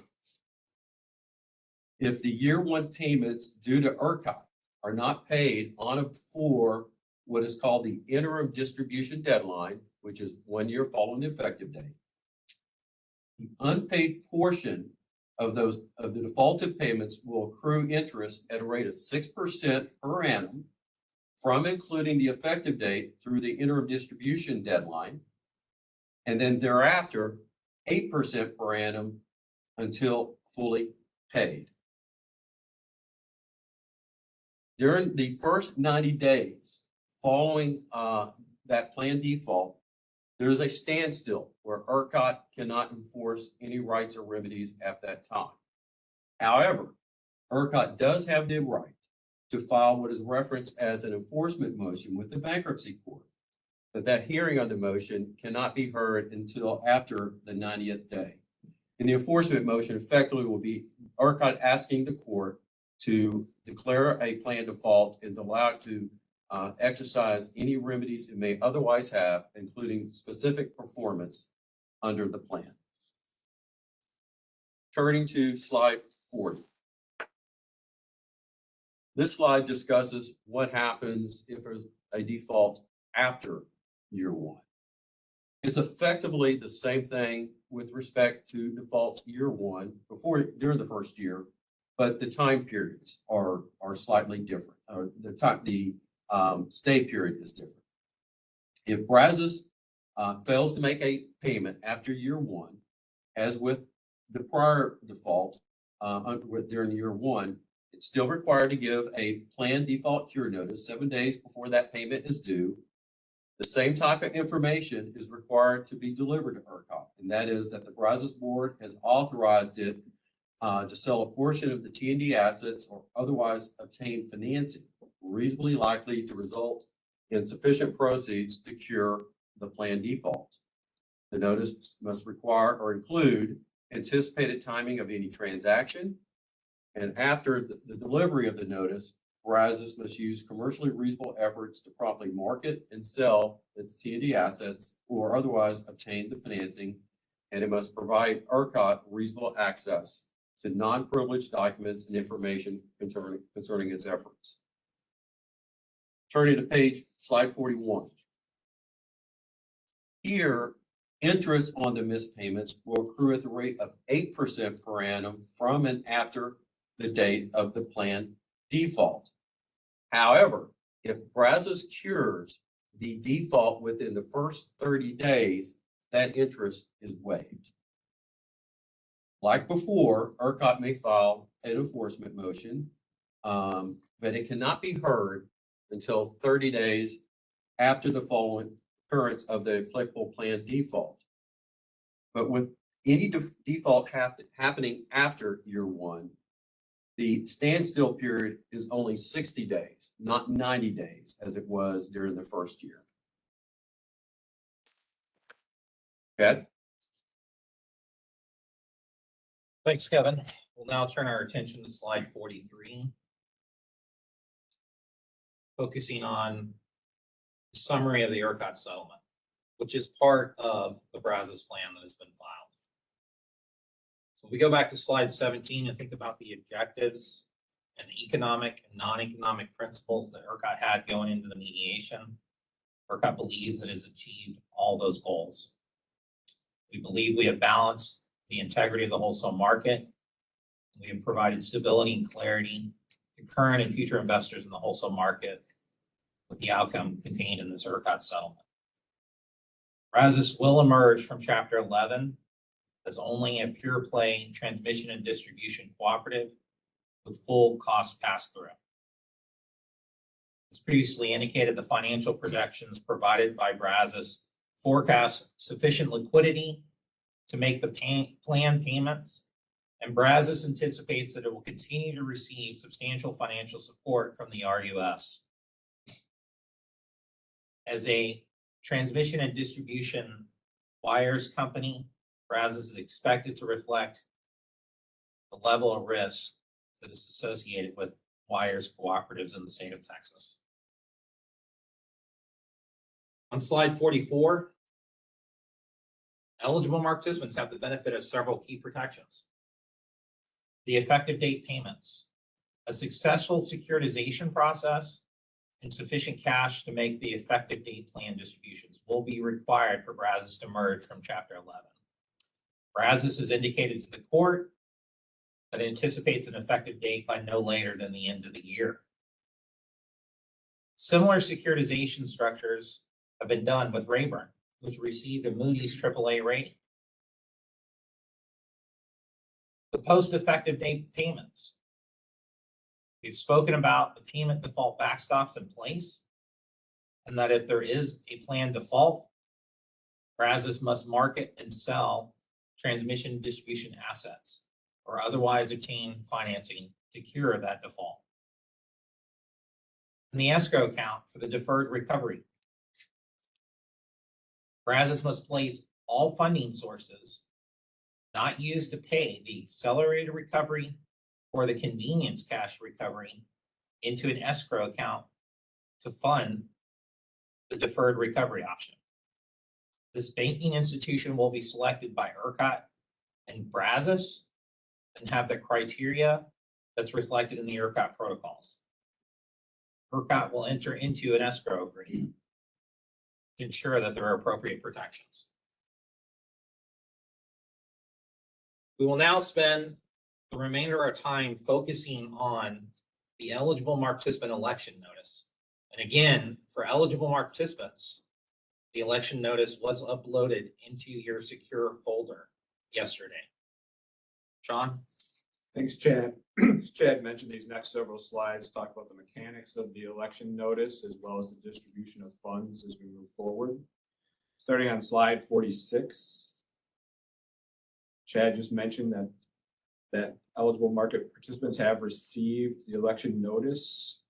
If the year 1 payments due to ERCOT are not paid on or before what is called the interim distribution deadline, which is 1 year following the effective date, the unpaid portion of the defaulted payments will accrue interest at a rate of 6% per annum from including the effective date through the interim distribution deadline, and then thereafter 8% per annum until fully paid. During the first 90 days following that plan default, there is a standstill where ERCOT cannot enforce any rights or remedies at that time. However, ERCOT does have the right to file what is referenced as an enforcement motion with the bankruptcy court, but that hearing on the motion cannot be heard until after the 90th day. And the enforcement motion effectively will be ERCOT asking the court to declare a plan default and allow it to exercise any remedies it may otherwise have, including specific performance under the plan. Turning to slide 40. This slide discusses what happens if there's a default after year 1. It's effectively the same thing with respect to defaults year 1 during the first year, but the time periods are slightly different, or the stay period is different. If Brazos fails to make a payment after year 1, as with the prior default during year 1, it's still required to give a plan default cure notice 7 days before that payment is due, The same type of information is required to be delivered to ERCOT, and that is that the Brazos board has authorized it to sell a portion of the T&D assets or otherwise obtain financing reasonably likely to result in sufficient proceeds to cure the planned default. The notice must require or include anticipated timing of any transaction. And after the delivery of the notice, Brazos must use commercially reasonable efforts to promptly market and sell its T&D assets or otherwise obtain the financing, and it must provide ERCOT reasonable access to non-privileged documents and information concerning its efforts. Turning to slide 41. Here, interest on the missed payments will accrue at the rate of 8% per annum from and after the date of the planned default. However, if Brazos cures the default within the first 30 days, that interest is waived. Like before, ERCOT may file an enforcement motion, but it cannot be heard until 30 days after the following occurrence of the applicable planned default. But with any default happening after year one, the standstill period is only 60 days, not 90 days, as it was during the first year. Okay. Thanks, Kevin. We'll now turn our attention to slide 43. Focusing on the summary of the ERCOT settlement, which is part of the Brazos plan that has been filed. So if we go back to slide 17 and think about the objectives and the economic and non-economic principles that ERCOT had going into the mediation, ERCOT believes it has achieved all those goals. We believe we have balanced the integrity of the wholesale market. We have provided stability and clarity to current and future investors in the wholesale market with the outcome contained in this ERCOT settlement. Brazos will emerge from Chapter 11 as only a pure play transmission and distribution cooperative with full cost pass-through. As previously indicated, the financial projections provided by Brazos forecast sufficient liquidity to make the planned payments, and Brazos anticipates that it will continue to receive substantial financial support from the RUS. As a transmission and distribution wires company, Brazos is expected to reflect the level of risk that is associated with wires cooperatives in the state of Texas. On slide 44, eligible participants have the benefit of several key protections. The effective date payments, a successful securitization process, and sufficient cash to make the effective date plan distributions will be required for Brazos to merge from Chapter 11. Brazos has indicated to the court that it anticipates an effective date by no later than the end of the year. Similar securitization structures have been done with Rayburn, which received a Moody's AAA rating. The post-effective date payments. We've spoken about the payment default backstops in place, and that if there is a planned default, Brazos must market and sell transmission distribution assets or otherwise obtain financing to cure that default. And the escrow account for the deferred recovery. Brazos must place all funding sources not used to pay the accelerated recovery or the convenience cash recovery into an escrow account to fund the deferred recovery option. This banking institution will be selected by ERCOT and Brazos and have the criteria that's reflected in the ERCOT protocols. ERCOT will enter into an escrow agreement to ensure that there are appropriate protections. We will now spend the remainder of our time focusing on the eligible participant election notice. And again, for eligible participants, the election notice was uploaded into your secure folder yesterday. Sean? Thanks, Chad. As Chad mentioned, these next several slides talk about the mechanics of the election notice as well as the distribution of funds as we move forward. Starting on slide 46. Chad just mentioned that eligible market participants have received the election notice.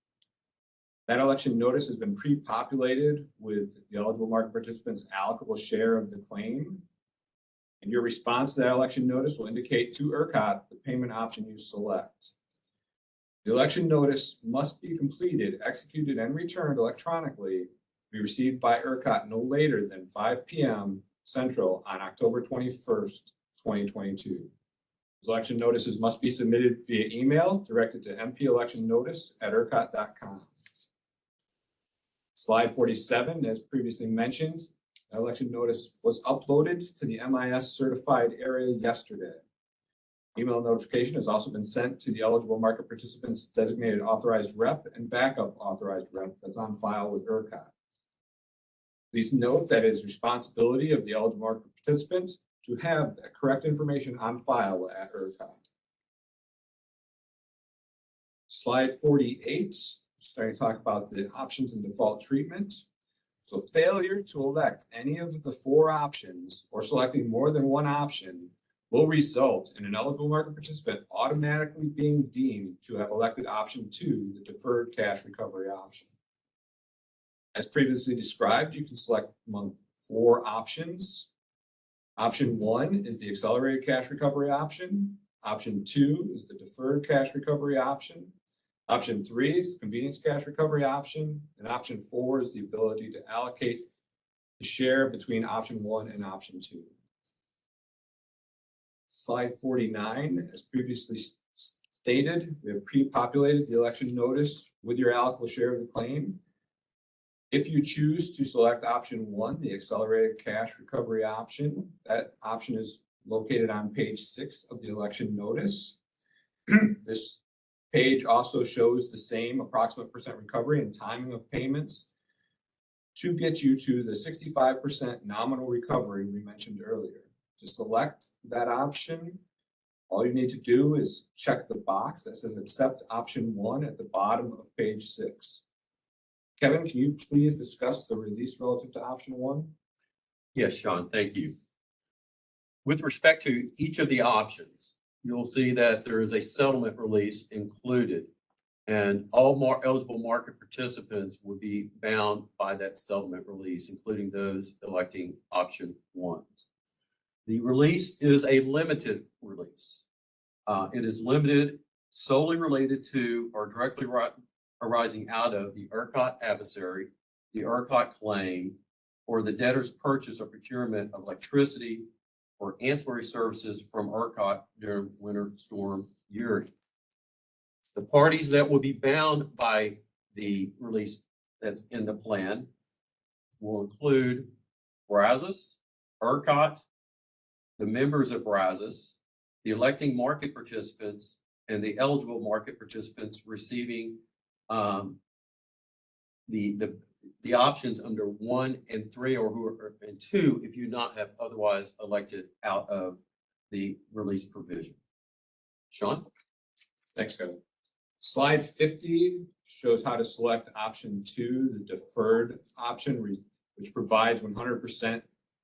That election notice has been pre-populated with the eligible market participants' allocable share of the claim. And your response to that election notice will indicate to ERCOT the payment option you select. The election notice must be completed, executed, and returned electronically to be received by ERCOT no later than 5 p.m. Central on October 21st, 2022. Election notices must be submitted via email directed to mpelectionnotice@ercot.com. Slide 47, as previously mentioned, the election notice was uploaded to the MIS certified area yesterday. Email notification has also been sent to the eligible market participants designated authorized rep and backup authorized rep that's on file with ERCOT. Please note that it is responsibility of the eligible market participant to have the correct information on file at ERCOT. Slide 48, starting to talk about the options and default treatment. So failure to elect any of the 4 options or selecting more than one option will result in an eligible market participant automatically being deemed to have elected option 2, the deferred cash recovery option. As previously described, you can select among 4 options. Option 1 is the accelerated cash recovery option. Option 2 is the deferred cash recovery option. Option 3 is the convenience cash recovery option. And option 4 is the ability to allocate the share between option 1 and option 2. Slide 49, as previously stated, we have pre-populated the election notice with your allocable share of the claim. If you choose to select option 1, the accelerated cash recovery option, that option is located on page 6 of the election notice. This page also shows the same approximate percent recovery and timing of payments to get you to the 65% nominal recovery we mentioned earlier. To select that option, all you need to do is check the box that says accept option 1 at the bottom of page 6. Kevin, can you please discuss the release relative to option 1? Yes, Sean, thank you. With respect to each of the options, you'll see that there is a settlement release included, and all eligible market participants would be bound by that settlement release, including those electing option 1. The release is a limited release. It is limited solely related to or directly arising out of the ERCOT adversary, the ERCOT claim, or the debtor's purchase or procurement of electricity or ancillary services from ERCOT during Winter Storm Uri. The parties that will be bound by the release that's in the plan will include Brazos, ERCOT, the members of Brazos, the electing market participants, and the eligible market participants receiving the options under 1 and 3 and 2 if you not have otherwise elected out of the release provision. Sean? Thanks, Kevin. Slide 50 shows how to select option 2, the deferred option, which provides 100%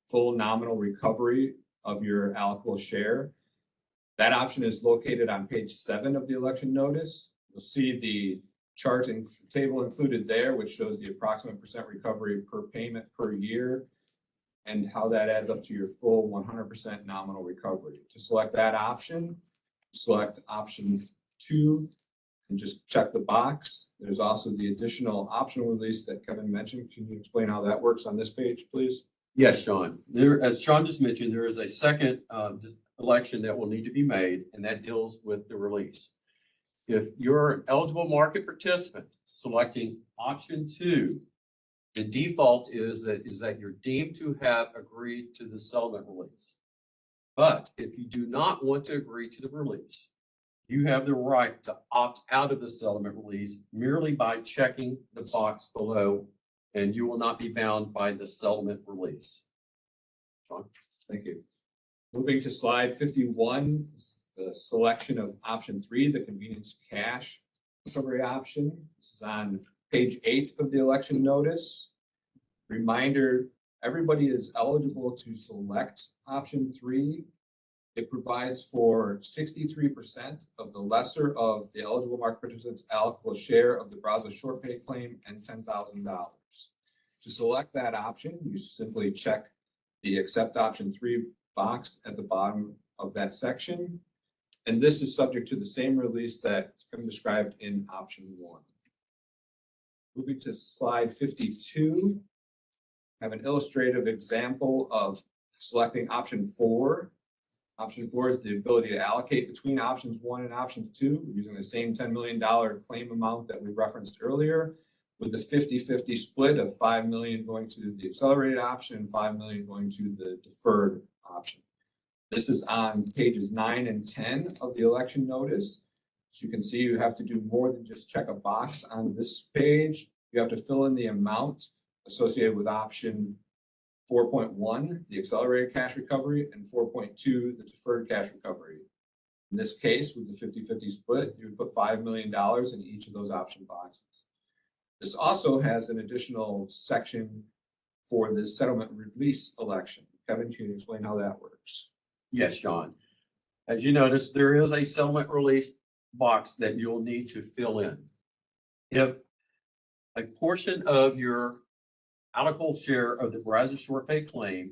full nominal recovery of your allocable share. That option is located on page 7 of the election notice. You'll see the chart and table included there, which shows the approximate percent recovery per payment per year and how that adds up to your full 100% nominal recovery. To select that option, select option 2 and just check the box. There's also the additional optional release that Kevin mentioned. Can you explain how that works on this page, please? Yes, Sean. As Sean just mentioned, there is a second election that will need to be made, and that deals with the release. If you're an eligible market participant selecting option 2, the default is that you're deemed to have agreed to the settlement release. But if you do not want to agree to the release, you have the right to opt out of the settlement release merely by checking the box below, and you will not be bound by the settlement release. Sean? Thank you. Moving to slide 51, the selection of option 3, the convenience cash recovery option. This is on page 8 of the election notice. Reminder, everybody is eligible to select option 3. It provides for 63% of the lesser of the eligible market participants' allocable share of the Brazos short pay claim and $10,000. To select that option, you simply check the accept option 3 box at the bottom of that section. And this is subject to the same release that's been described in option 1. Moving to slide 52, I have an illustrative example of selecting option 4. Option 4 is the ability to allocate between options 1 and option 2 using the same $10 million claim amount that we referenced earlier, with the 50-50 split of $5 million going to the accelerated option and $5 million going to the deferred option. This is on pages 9 and 10 of the election notice. As you can see, you have to do more than just check a box on this page. You have to fill in the amount associated with option 4.1, the accelerated cash recovery, and 4.2, the deferred cash recovery. In this case, with the 50-50 split, you would put $5 million in each of those option boxes. This also has an additional section for the settlement release election. Kevin, can you explain how that works? Yes, Sean. As you notice, there is a settlement release box that you'll need to fill in. If a portion of your allocable share of the Brazos short pay claim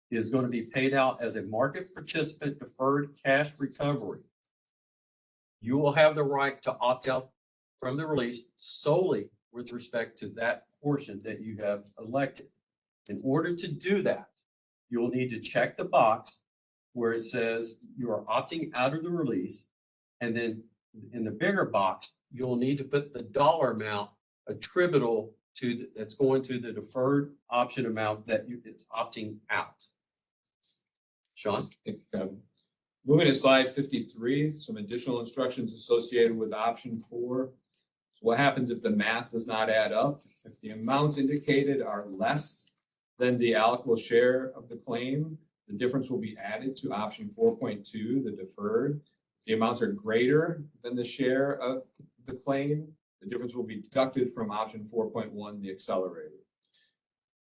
is going to be paid out as a market participant deferred cash recovery, you will have the right to opt out from the release solely with respect to that portion that you have elected. In order to do that, you'll need to check the box where it says you are opting out of the release. And then in the bigger box, you'll need to put the dollar amount attributable to that's going to the deferred option amount that it's opting out. Sean? Moving to slide 53, some additional instructions associated with option 4. So what happens if the math does not add up? If the amounts indicated are less than the allocable share of the claim, the difference will be added to option 4.2, the deferred. If the amounts are greater than the share of the claim, the difference will be deducted from option 4.1, the accelerated.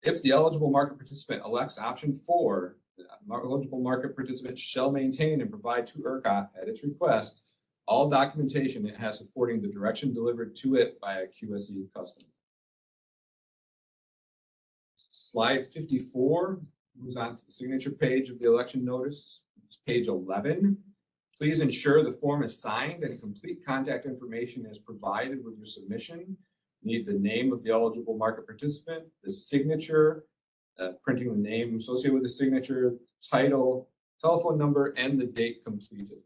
If the eligible market participant elects option 4, the eligible market participant shall maintain and provide to ERCOT at its request all documentation it has supporting the direction delivered to it by a QSE customer. Slide 54 moves on to the signature page of the election notice. It's page 11. Please ensure the form is signed and complete contact information is provided with your submission. You need the name of the eligible market participant, the signature, printing the name associated with the signature, title, telephone number, and the date completed.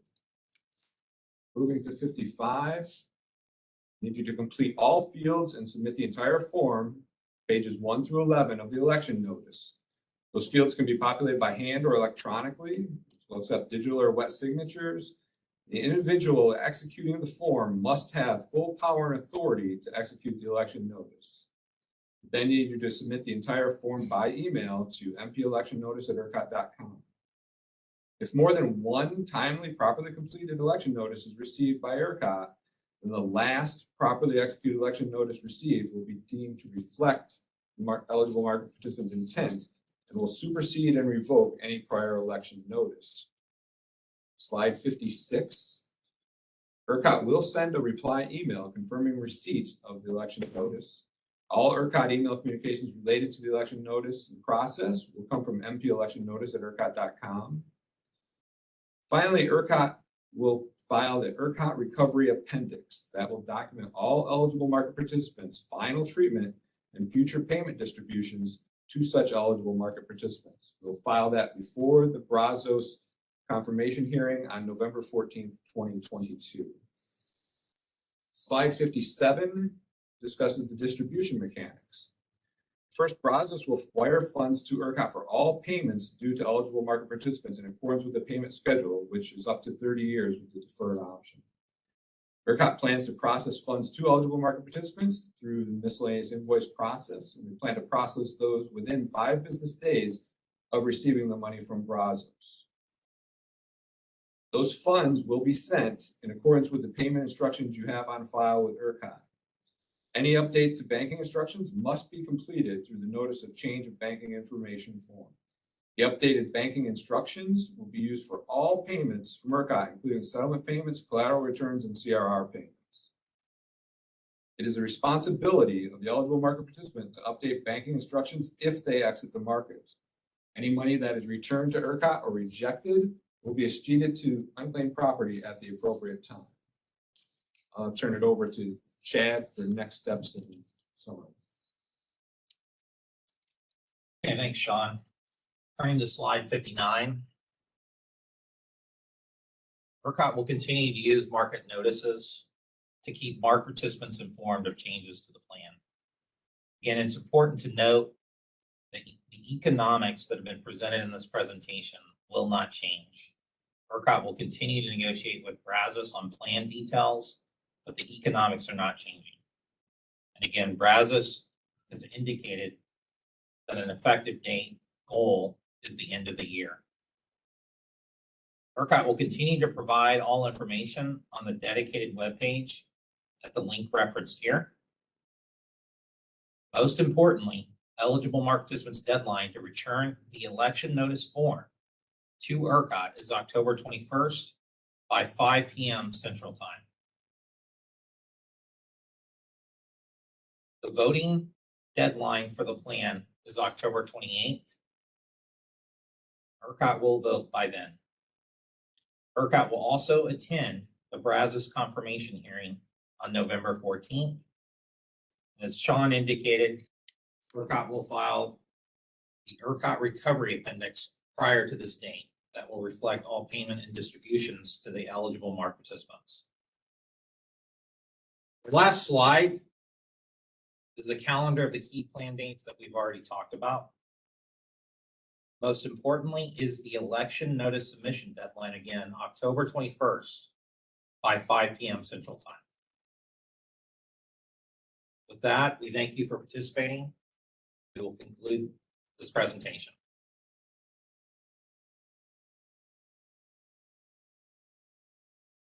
Moving to 55, I need you to complete all fields and submit the entire form, pages 1 through 11 of the election notice. Those fields can be populated by hand or electronically. We'll accept digital or wet signatures. The individual executing the form must have full power and authority to execute the election notice. Then you need you to submit the entire form by email to mpelectionnotice@ercot.com. If more than one timely, properly completed election notice is received by ERCOT, then the last properly executed election notice received will be deemed to reflect the eligible market participant's intent and will supersede and revoke any prior election notice. Slide 56. ERCOT will send a reply email confirming receipt of the election notice. All ERCOT email communications related to the election notice and process will come from mpelectionnotice@ercot.com. Finally, ERCOT will file the ERCOT Recovery Appendix that will document all eligible market participants' final treatment and future payment distributions to such eligible market participants. We'll file that before the Brazos confirmation hearing on November 14th, 2022. Slide 57 discusses the distribution mechanics. First, Brazos will wire funds to ERCOT for all payments due to eligible market participants in accordance with the payment schedule, which is up to 30 years with the deferred option. ERCOT plans to process funds to eligible market participants through the miscellaneous invoice process, and we plan to process those within 5 business days of receiving the money from Brazos. Those funds will be sent in accordance with the payment instructions you have on file with ERCOT. Any updates to banking instructions must be completed through the Notice of Change of Banking Information form. The updated banking instructions will be used for all payments from ERCOT, including settlement payments, collateral returns, and CRR payments. It is the responsibility of the eligible market participant to update banking instructions if they exit the market. Any money that is returned to ERCOT or rejected will be escheated to unclaimed property at the appropriate time. I'll turn it over to Chad for next steps in the summary. Okay, thanks, Sean. Turning to slide 59. ERCOT will continue to use market notices to keep market participants informed of changes to the plan. Again, it's important to note that the economics that have been presented in this presentation will not change. ERCOT will continue to negotiate with Brazos on plan details, but the economics are not changing. And again, Brazos has indicated that an effective date goal is the end of the year. ERCOT will continue to provide all information on the dedicated webpage at the link referenced here. Most importantly, eligible market participants' deadline to return the election notice form to ERCOT is October 21st by 5 p.m. Central Time. The voting deadline for the plan is October 28th. ERCOT will vote by then. ERCOT will also attend the Brazos confirmation hearing on November 14th. And as Sean indicated, ERCOT will file the ERCOT recovery appendix prior to this date that will reflect all payment and distributions to the eligible market participants. The last slide is the calendar of the key plan dates that we've already talked about. Most importantly is the election notice submission deadline, again, October 21st by 5 p.m. Central Time. With that, we thank you for participating. We will conclude this presentation.